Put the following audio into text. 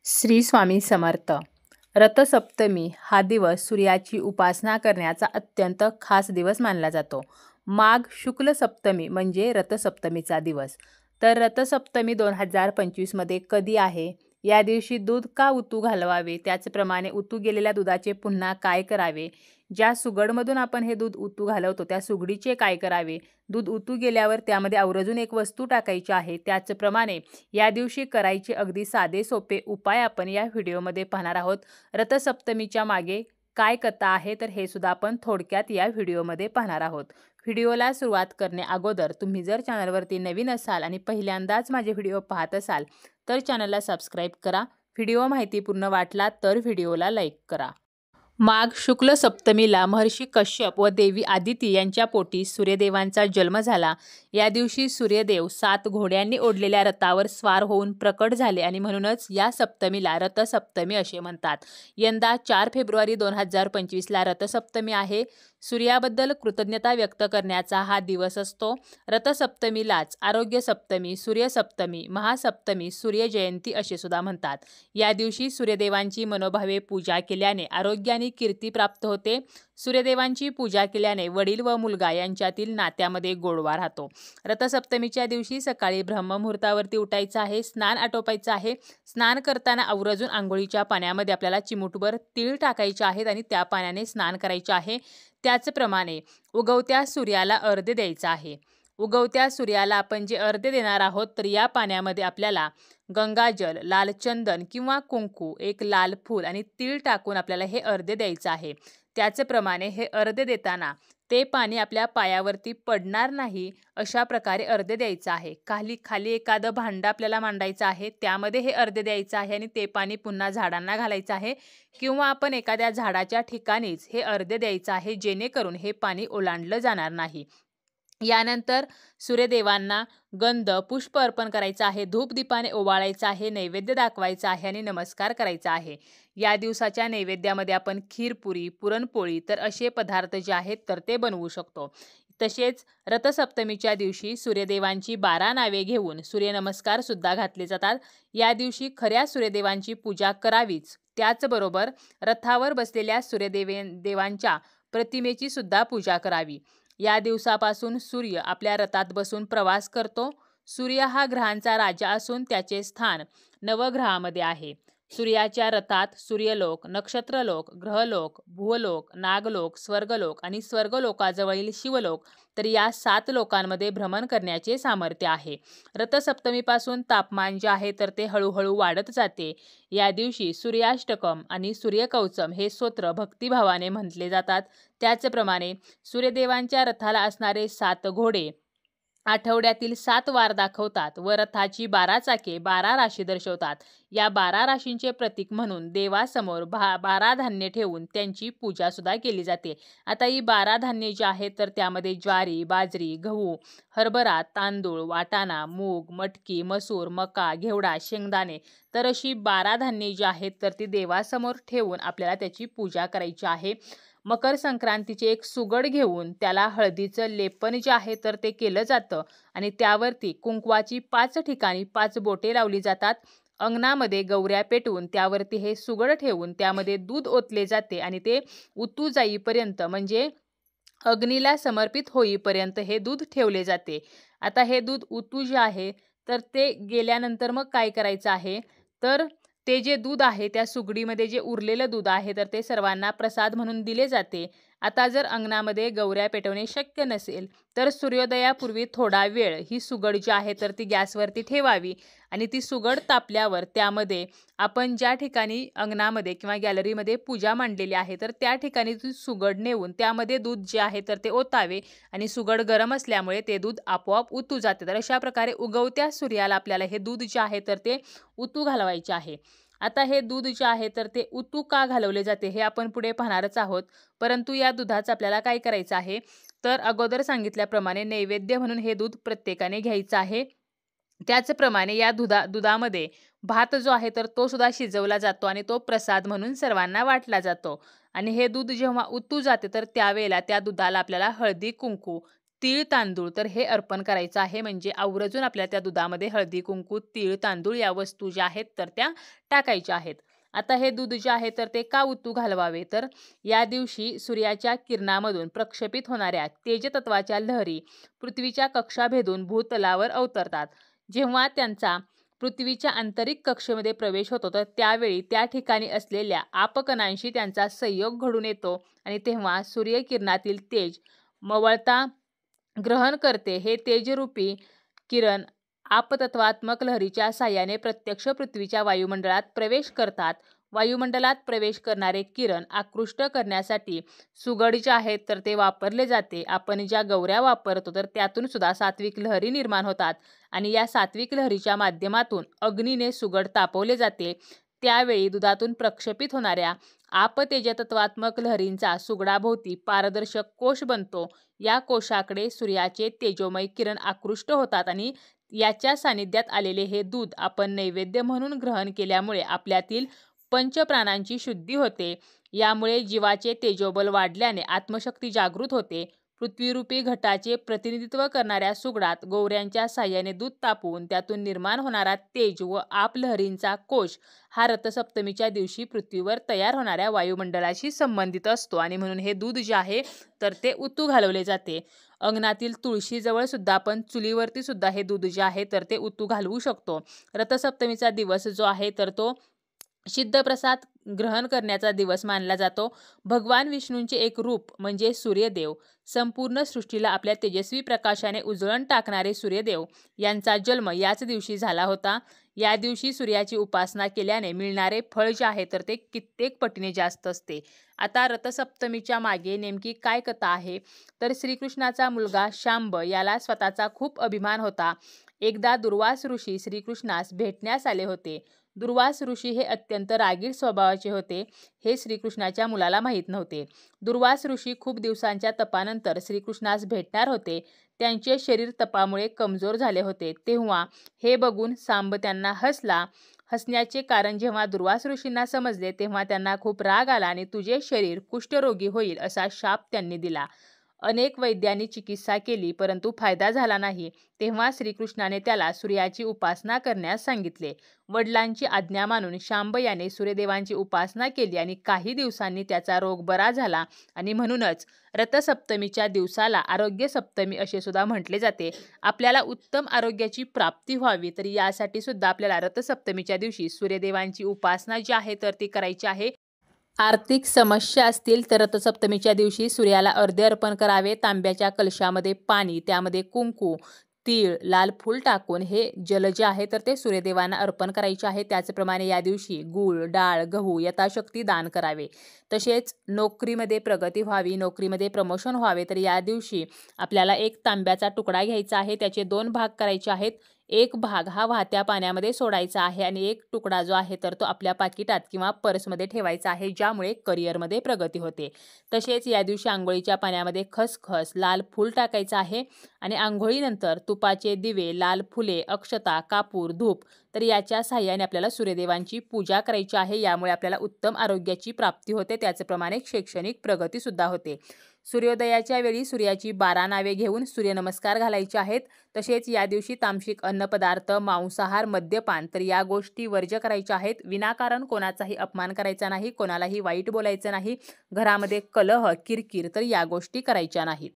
श्री स्वामी समर्थ. रथसप्तमी हा दिवस सूर्याची उपासना करण्याचा अत्यंत खास दिवस मानला जातो. माघ शुक्ल सप्तमी म्हणजे रथसप्तमीचा दिवस. तर रथसप्तमी 2025 मध्ये कधी आहे? या दिवशी दूध का उतू घालवावे? त्याचप्रमाणे उतू गेलेल्या दुधाचे पुन्हा काय करावे? ज्या सुगडमधून आपण हे दूध उतू घालवतो त्या सुगडीचे काय करावे? दूध उतू गेल्यावर त्यामध्ये आवर्जून एक वस्तू टाकायची आहे. त्याचप्रमाणे या दिवशी करायचे अगदी साधे सोपे उपाय आपण या व्हिडिओमध्ये पाहणार आहोत. रथसप्तमीच्या मागे काय कथा आहे तर हे सुद्धा आपण थोडक्यात या व्हिडिओमध्ये पाहणार आहोत. व्हिडिओला सुरुवात करण्या अगोदर तुम्ही जर चॅनलवरती नवीन असाल आणि पहिल्यांदाच माझे व्हिडिओ पाहत असाल तर चॅनलला सबस्क्राईब करा. व्हिडिओ माहितीपूर्ण वाटला तर व्हिडिओला लाईक करा. माघ शुक्ल सप्तमीला महर्षी कश्यप व देवी आदिती यांच्या पोटी सूर्यदेवांचा जन्म झाला. या दिवशी सूर्यदेव 7 घोड्यांनी ओढलेल्या रथावर स्वार होऊन प्रकट झाले आणि म्हणूनच या सप्तमीला रथसप्तमी असे म्हणतात. यंदा 4 फेब्रुवारी 2025ला रथसप्तमी आहे. सूर्याबद्दल कृतज्ञता व्यक्त करण्याचा हा दिवस असतो. रथसप्तमीलाच आरोग्य सप्तमी, सूर्यसप्तमी, महासप्तमी, सूर्यजयंती असे सुद्धा म्हणतात. या दिवशी सूर्यदेवांची मनोभावे पूजा केल्याने आरोग्य आणि कीर्ती प्राप्त होते. सूर्यदेवांची पूजा केल्याने वडील व मुलगा यांच्यातील नात्यामध्ये गोडवा राहतो. रथसप्तमीच्या दिवशी सकाळी ब्रह्ममुहूर्तावरती उठायचं आहे, स्नान आटोपायचं आहे. स्नान करताना आवर्जून आंघोळीच्या पाण्यामध्ये आपल्याला चिमूटभर तीळ टाकायचे आहेत आणि त्या पाण्याने स्नान करायचे आहे. त्याचप्रमाणे उगवत्या सूर्याला अर्घ्य द्यायचा आहे. उगवत्या सूर्याला आपण जे अर्घ्य देणार आहोत तर या पाण्यामध्ये आपल्याला गंगाजल, लाल चंदन किंवा कुंकू, एक लाल फूल आणि तीळ टाकून आपल्याला हे अर्घ्य द्यायचं आहे. त्याचप्रमाणे हे अर्घ्य देताना ते पाणी आपल्या पायावरती पडणार नाही अशा प्रकारे अर्घ्य द्यायचं आहे. खाली एखादं भांडं आपल्याला मांडायचं आहे, त्यामध्ये हे अर्घ्य द्यायचं आहे आणि ते पाणी पुन्हा झाडांना घालायचं आहे किंवा आपण एखाद्या झाडाच्या ठिकाणीच हे अर्घ्य द्यायचं आहे, जेणेकरून हे पाणी ओलांडलं जाणार नाही. यानंतर सूर्यदेवांना गंध, पुष्प अर्पण करायचं आहे, धूपदीपाने ओवाळायचं आहे, नैवेद्य दाखवायचा आहे आणि नमस्कार करायचा आहे. या दिवसाच्या नैवेद्यामध्ये आपण खीरपुरी, पुरणपोळी तर असे पदार्थ जे आहेत तर ते बनवू शकतो. तसेच रथसप्तमीच्या दिवशी सूर्यदेवांची 12 नावे घेऊन सूर्यनमस्कार सुद्धा घातले जातात. या दिवशी खऱ्या सूर्यदेवांची पूजा करावीच. त्याचबरोबर रथावर बसलेल्या देवांच्या प्रतिमेची सुद्धा पूजा करावी. या दिवसापासून सूर्य आपल्या रथात बसून प्रवास करतो. सूर्य हा ग्रहांचा राजा असून त्याचे स्थान नवग्रहामध्ये आहे. सूर्याच्या रथात सूर्यलोक, नक्षत्रलोक, ग्रहलोक, भुवलोक, नागलोक, स्वर्गलोक आणि स्वर्गलोकाजवळील शिवलोक तर या 7 लोकांमध्ये भ्रमण करण्याचे सामर्थ्य आहे. रथसप्तमीपासून तापमान जे आहे तर ते हळूहळू वाढत जाते. या दिवशी सूर्याष्टकम आणि सूर्यकवचम हे स्तोत्र भक्तिभावाने म्हटले जातात. त्याचप्रमाणे सूर्यदेवांच्या रथाला असणारे 7 घोडे आठवड्यातील 7 वार दाखवतात व रथाची 12 चाके 12 राशी दर्शवतात. या 12 राशींचे प्रतीक म्हणून देवासमोर 12 धान्य ठेवून त्यांची पूजा सुद्धा केली जाते. आता ही 12 धान्ये जी आहेत तर त्यामध्ये ज्वारी, बाजरी, गहू, हरभरा, तांदूळ, वाटाणा, मूग, मटकी, मसूर, मका, घेवडा, शेंगदाणे तर अशी 12 धान्ये जी आहेत तर ती देवासमोर ठेवून आपल्याला त्याची पूजा करायची आहे. मकर संक्रांतीचे एक सुगड घेऊन त्याला हळदीचं लेपन जे आहे तर ते केलं जातं आणि त्यावरती कुंकवाची 5 ठिकाणी 5 बोटे लावली जातात. अंगणामध्ये गौऱ्या पेटवून त्यावरती हे सुगड ठेवून त्यामध्ये दूध ओतले जाते आणि ते उतू जाईपर्यंत म्हणजे अग्नीला समर्पित होईपर्यंत हे दूध ठेवले जाते. आता हे दूध उतू जे आहे तर ते गेल्यानंतर मग काय करायचं आहे तर ते जे दूध आहे त्या सुगडीमध्ये जे उरलेलं दूध आहे तर ते सर्वांना प्रसाद म्हणून दिले जाते. आता जर अंगणामध्ये गौऱ्या पेटवणे शक्य नसेल तर सूर्योदयापूर्वी थोडा वेळ ही सुगड जी आहे तर ती गॅसवरती ठेवावी आणि ती सुगड तापल्यावर त्यामध्ये आपण ज्या ठिकाणी अंगणामध्ये किंवा गॅलरीमध्ये पूजा मांडलेली आहे तर त्या ठिकाणी ती सुगड नेऊन त्यामध्ये दूध जे आहे तर ते ओतावे आणि सुगड गरम असल्यामुळे ते दूध आपोआप उतू जाते. तर अशा प्रकारे उगवत्या सूर्याला आपल्याला हे दूध जे आहे तर ते उतू घालवायचे आहे. आता हे दूध जे आहे तर ते उतू का घालवले जाते हे आपण पुढे पाहणारच आहोत. परंतु या दुधाचं आपल्याला काय करायचं आहे तर अगोदर सांगितल्याप्रमाणे नैवेद्य म्हणून हे दूध प्रत्येकाने घ्यायचं आहे. त्याचप्रमाणे या दुधामध्ये भात जो आहे तर तो सुद्धा शिजवला जातो आणि तो प्रसाद म्हणून सर्वांना वाटला जातो. आणि हे दूध जेव्हा उतू जाते तर त्यावेळेला त्या दुधाला आपल्याला हळदी कुंकू तीळ तांदूळ तर हे अर्पण करायचं आहे. म्हणजे आवर्जून आपल्या त्या दुधामध्ये हळदी कुंकू तीळ तांदूळ या वस्तू ज्या आहेत तर त्या टाकायच्या आहेत. आता हे दूध जे आहे तर ते का उतू घालवावे, तर या दिवशी सूर्याच्या किरणामधून प्रक्षेपित होणाऱ्या तेजतत्वाच्या लहरी पृथ्वीच्या कक्षा भेदून भूतलावर अवतरतात. जेव्हा त्यांचा पृथ्वीच्या आंतरिक कक्षेमध्ये प्रवेश होतो तर त्यावेळी त्या ठिकाणी असलेल्या आपकणांशी त्यांचा संयोग घडून येतो आणि तेव्हा सूर्यकिरणातील तेज मवळता ग्रहण करते. हे तेजरूपी किरण आपतत्वात्मक लहरीच्या साहाय्याने प्रत्यक्ष पृथ्वीच्या वायुमंडळात प्रवेश करतात. वायुमंडलात प्रवेश करणारे किरण आकृष्ट करण्यासाठी सुगड जे आहेत तर ते वापरले जाते. आपण ज्या गौऱ्या वापरतो तर त्यातून सुद्धा सात्विक लहरी निर्माण होतात आणि या सात्विक लहरीच्या माध्यमातून अग्नीने सुगड तापवले जाते. त्यावेळी दुधातून प्रक्षेपित होणाऱ्या आपतेजतत्वात्मक लहरींचा सुगडाभोवती पारदर्शक कोश बनतो. या कोशाकडे सूर्याचे तेजोमय किरण आकृष्ट होतात आणि याच्या सानिध्यात आलेले हे दूध आपण नैवेद्य म्हणून ग्रहण केल्यामुळे आपल्यातील पंचप्राणांची शुद्धी होते. यामुळे जीवाचे तेजोबल वाढल्याने आत्मशक्ती जागृत होते. पृथ्वीरूपी घटाचे प्रतिनिधित्व करणाऱ्या सुगडात गौऱ्यांच्या साह्याने दूध तापवून त्यातून निर्माण होणारा तेज व आपलहरींचा कोश हा रथसप्तमीच्या दिवशी पृथ्वीवर तयार होणाऱ्या वायुमंडळाशी संबंधित असतो आणि म्हणून हे दूध जे आहे तर ते उतू घालवले जाते. अंगणातील तुळशीजवळ सुद्धा आपण चुलीवरती सुद्धा हे दूध जे आहे तर ते उतू घालवू शकतो. रथसप्तमीचा दिवस जो आहे तर तो सिद्धप्रसाद ग्रहण करण्याचा दिवस मानला जातो. भगवान विष्णूंचे एक रूप म्हणजे सूर्यदेव, संपूर्ण सृष्टीला आपल्या तेजस्वी प्रकाशाने उजळण टाकणारे सूर्यदेव यांचा जन्म याच दिवशी झाला होता. या दिवशी सूर्याची उपासना केल्याने मिळणारे फळ जे आहे तर ते कित्येक पटीने जास्त असते. आता रथसप्तमीच्या मागे नेमकी काय कथा आहे, तर श्रीकृष्णाचा मुलगा शांब याला स्वतःचा खूप अभिमान होता. एकदा दुर्वास ऋषी श्रीकृष्णास भेटण्यास आले होते. दुर्वास ऋषी हे अत्यंत रागीट स्वभावाचे होते. हे श्रीकृष्णाच्या मुलाला माहीत नव्हते. दुर्वास ऋषी खूप दिवसांच्या तपानंतर श्रीकृष्णास भेटणार होते. त्यांचे शरीर तपामुळे कमजोर झाले होते. तेव्हा हे बघून सांब त्यांना हसला. हसण्याचे कारण जेव्हा दुर्वास ऋषींना समजले तेव्हा त्यांना खूप राग आला आणि तुझे शरीर कुष्ठरोगी होईल असा शाप त्यांनी दिला. अनेक वैद्यांनी चिकित्सा केली परंतु फायदा झाला नाही. तेव्हा श्रीकृष्णाने त्याला सूर्याची उपासना करण्यास सांगितले. वडिलांची आज्ञा मानून शांब याने सूर्यदेवांची उपासना केली आणि काही दिवसांनी त्याचा रोग बरा झाला आणि म्हणूनच रथसप्तमीच्या दिवसाला आरोग्य सप्तमी असे सुद्धा म्हटले जाते. आपल्याला उत्तम आरोग्याची प्राप्ती व्हावी तर यासाठी सुद्धा आपल्याला रथसप्तमीच्या दिवशी सूर्यदेवांची उपासना जी आहे तर ती करायची आहे. आर्थिक समस्या असतील तर रथसप्तमीच्या दिवशी सूर्याला अर्घ्य अर्पण करावे. तांब्याच्या कलशामध्ये पाणी, त्यामध्ये कुंकू, तीळ, लाल फूल टाकून हे जल जे आहे तर ते सूर्यदेवांना अर्पण करायचे आहे. त्याचप्रमाणे या दिवशी गूळ, डाळ, गहू यथाशक्ती दान करावे. तसेच नोकरीमध्ये प्रगती व्हावी, नोकरीमध्ये प्रमोशन व्हावे तर या दिवशी आपल्याला एक तांब्याचा तुकडा घ्यायचा आहे. त्याचे 2 भाग करायचे आहेत. एक भाग हा वाहत्या पाण्यामध्ये सोडायचा आहे आणि एक तुकडा जो आहे तर तो आपल्या पाकिटात किंवा पर्समध्ये ठेवायचा आहे, ज्यामुळे करिअरमध्ये प्रगती होते. तसेच या दिवशी आंघोळीच्या पाण्यामध्ये खसखस, लाल फूल टाकायचं आहे आणि आंघोळीनंतर तुपाचे दिवे, लाल फुले, अक्षता, कापूर, धूप तर याच्या साहाय्याने आपल्याला सूर्यदेवांची पूजा करायची आहे. यामुळे आपल्याला उत्तम आरोग्याची प्राप्ती होते. त्याचप्रमाणे शैक्षणिक प्रगती सुद्धा होते. सूर्योदयाच्या वेळी सूर्याची 12 नावे घेऊन सूर्यनमस्कार घालायचे आहेत. तसेच या दिवशी तामसिक अन्नपदार्थ, मांसाहार, मद्यपान तर या गोष्टी वर्ज्य करायच्या आहेत. विनाकारण कोणाचाही अपमान करायचा नाही, कोणालाही वाईट बोलायचं नाही. घरामध्ये कलह, किरकिर तर या गोष्टी करायच्या नाहीत.